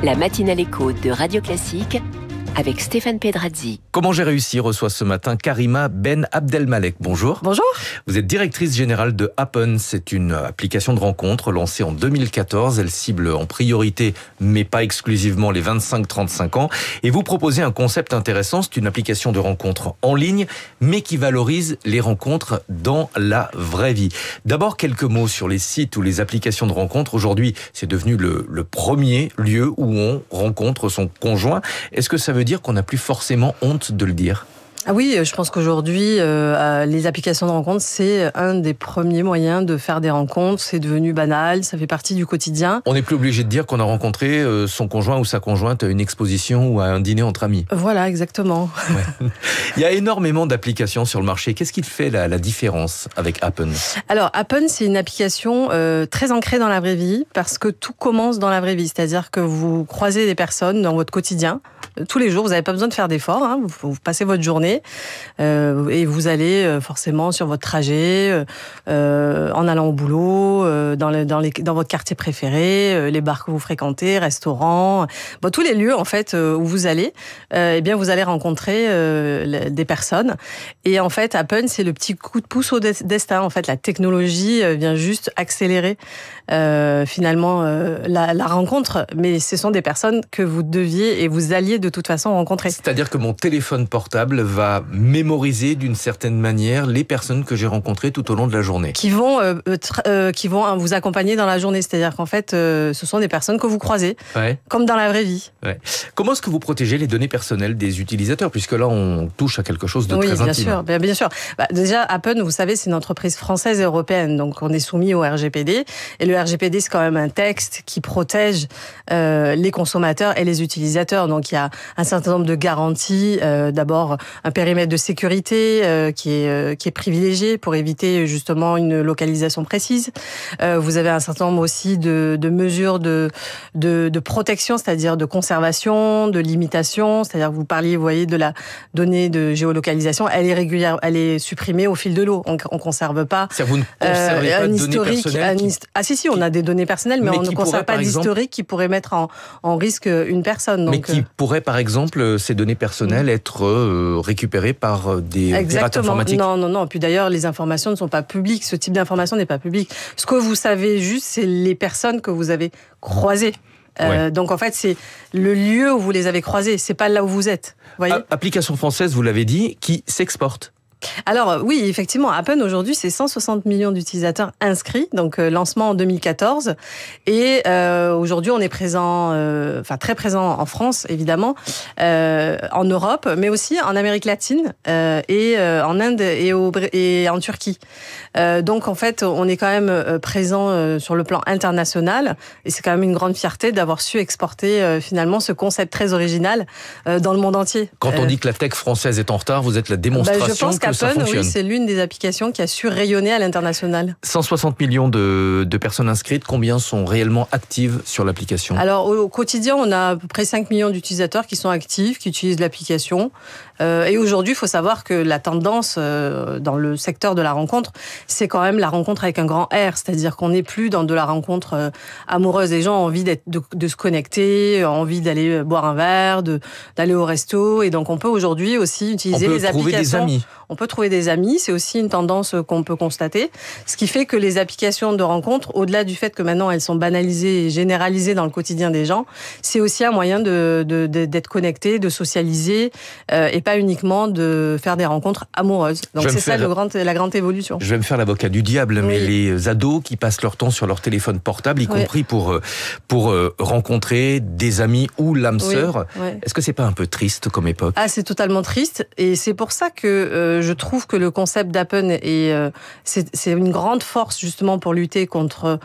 La matinale écho de Radio Classique avec Stéphane Pedrazzi. Comment j'ai réussi reçoit ce matin Karima Ben Abdelmalek. Bonjour. Bonjour. Vous êtes directrice générale de Happen. C'est une application de rencontre lancée en 2014. Elle cible en priorité, mais pas exclusivement, les 25-35 ans. Et vous proposez un concept intéressant. C'est une application de rencontre en ligne, mais qui valorise les rencontres dans la vraie vie. D'abord, quelques mots sur les sites ou les applications de rencontre. Aujourd'hui, c'est devenu le premier lieu où on rencontre son conjoint. Est-ce que ça veut dire qu'on n'a plus forcément honte de le dire ? Ah oui, je pense qu'aujourd'hui, les applications de rencontres, c'est un des premiers moyens de faire des rencontres. C'est devenu banal, ça fait partie du quotidien. On n'est plus obligé de dire qu'on a rencontré son conjoint ou sa conjointe à une exposition ou à un dîner entre amis. Voilà, exactement. Ouais. Il y a énormément d'applications sur le marché. Qu'est-ce qui fait la différence avec Happen ? Alors, Happen, c'est une application très ancrée dans la vraie vie parce que tout commence dans la vraie vie. C'est-à-dire que vous croisez des personnes dans votre quotidien. Tous les jours, vous n'avez pas besoin de faire d'efforts. Vous passez votre journée et vous allez forcément sur votre trajet, en allant au boulot, dans votre quartier préféré, les bars que vous fréquentez, restaurants, tous les lieux en fait où vous allez. Eh bien, vous allez rencontrer des personnes. Et en fait, Happen, c'est le petit coup de pouce au destin. En fait, la technologie vient juste accélérer finalement la rencontre. Mais ce sont des personnes que vous deviez et vous alliez de toute façon rencontrer. C'est-à-dire que mon téléphone portable va mémoriser d'une certaine manière les personnes que j'ai rencontrées tout au long de la journée. Qui vont vous accompagner dans la journée. C'est-à-dire qu'en fait, ce sont des personnes que vous croisez, comme dans la vraie vie. Ouais. Comment est-ce que vous protégez les données personnelles des utilisateurs ? Puisque là, on touche à quelque chose de très intime. Bien sûr. Déjà, Happen, vous savez, c'est une entreprise française et européenne. Donc, on est soumis au RGPD. Et le RGPD, c'est quand même un texte qui protège les consommateurs et les utilisateurs. Donc, il y a un certain nombre de garanties. D'abord, un périmètre de sécurité qui est privilégié pour éviter justement une localisation précise. Vous avez un certain nombre aussi de mesures de protection, c'est-à-dire de conservation, de limitation. C'est-à-dire que vous parliez, vous voyez, de la donnée de géolocalisation. Elle est régulière, elle est supprimée au fil de l'eau. On conserve pas. Vous ne conservez pas de données personnelles si, on a des données personnelles, mais on ne conserve pas d'historique qui pourrait mettre en risque une personne. Donc, mais qui pourrait, par exemple, ces données personnelles être récupérées par des pirates informatiques. Non. Puis d'ailleurs, les informations ne sont pas publiques. Ce type d'information n'est pas public. Ce que vous savez juste, c'est les personnes que vous avez croisées. Donc en fait, c'est le lieu où vous les avez croisées. C'est pas là où vous êtes. Voyez. Application française, vous l'avez dit, qui s'exporte. Alors oui, effectivement, Happen aujourd'hui, c'est 160 millions d'utilisateurs inscrits, donc lancement en 2014. Et aujourd'hui, on est présent, très présent en France, évidemment, en Europe, mais aussi en Amérique latine et en Inde et en Turquie. Donc en fait, on est quand même présent sur le plan international, et c'est quand même une grande fierté d'avoir su exporter finalement ce concept très original dans le monde entier. Quand on dit que la tech française est en retard, vous êtes la démonstration je pense que ça fonctionne. Oui, c'est l'une des applications qui a su rayonner à l'international. 160 millions de personnes inscrites, combien sont réellement actives sur l'application ? Alors au quotidien, on a à peu près 5 millions d'utilisateurs qui sont actifs, qui utilisent l'application. Et aujourd'hui, il faut savoir que la tendance dans le secteur de la rencontre, c'est quand même la rencontre avec un grand R, c'est-à-dire qu'on n'est plus dans de la rencontre amoureuse. Les gens ont envie de se connecter, ont envie d'aller boire un verre, d'aller au resto, et donc on peut aujourd'hui aussi utiliser les applications. Trouver des amis. On peut trouver des amis, c'est aussi une tendance qu'on peut constater. Ce qui fait que les applications de rencontre, au-delà du fait que maintenant elles sont banalisées et généralisées dans le quotidien des gens, c'est aussi un moyen d'être connecté, de socialiser, et pas uniquement de faire des rencontres amoureuses. Donc c'est ça la grande évolution. Je vais me faire l'avocat du diable, mais les ados qui passent leur temps sur leur téléphone portable, y compris pour rencontrer des amis ou l'âme sœur, est-ce que c'est pas un peu triste comme époque ? Ah, c'est totalement triste, et c'est pour ça que je trouve que le concept d'Happen c'est une grande force justement pour lutter contre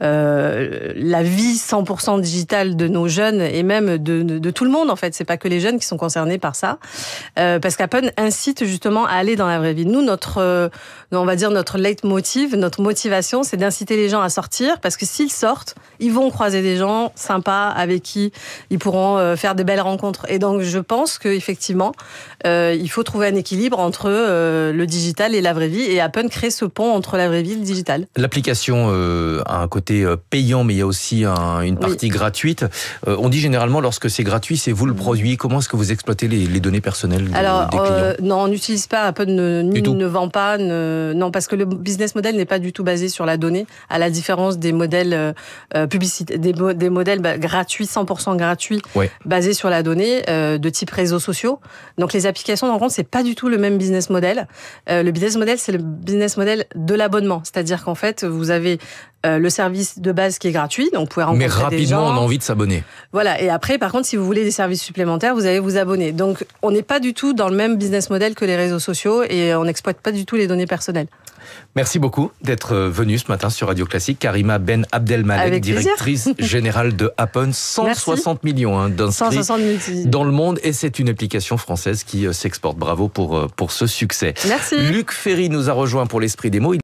la vie 100% digitale de nos jeunes et même de tout le monde en fait. C'est pas que les jeunes qui sont concernés par ça, parce qu'Happen incite justement à aller dans la vraie vie. Nous, on va dire notre leitmotiv, notre motivation, c'est d'inciter les gens à sortir, parce que s'ils sortent, ils vont croiser des gens sympas avec qui ils pourront faire des belles rencontres. Et donc je pense qu'effectivement, il faut trouver un équilibre entre le digital et la vraie vie, et Happen crée ce pont entre la vraie vie et le digital. L'application a un côté côté payant, mais il y a aussi une partie gratuite. On dit généralement, lorsque c'est gratuit, c'est vous le produit. Comment est-ce que vous exploitez les données personnelles des clients? Non, on n'utilise pas, Apple ne vend pas. Non, parce que le business model n'est pas du tout basé sur la donnée, à la différence des modèles publicité, des modèles gratuits, 100% gratuits, basés sur la donnée, de type réseaux sociaux. Donc les applications de rencontre, c'est pas du tout le même business model. Le business model, c'est le business model de l'abonnement. C'est-à-dire qu'en fait, vous avez le service de base qui est gratuit, donc vous pouvez rencontrer des gens. Mais rapidement, on a envie de s'abonner. Voilà, et après, par contre, si vous voulez des services supplémentaires, vous allez vous abonner. Donc, on n'est pas du tout dans le même business model que les réseaux sociaux et on n'exploite pas du tout les données personnelles. Merci beaucoup d'être venue ce matin sur Radio Classique. Karima Ben Abdelmalek, directrice générale de Happn. 160 millions d'inscrits dans le monde et c'est une application française qui s'exporte. Bravo pour ce succès. Merci. Luc Ferry nous a rejoint pour l'Esprit des mots.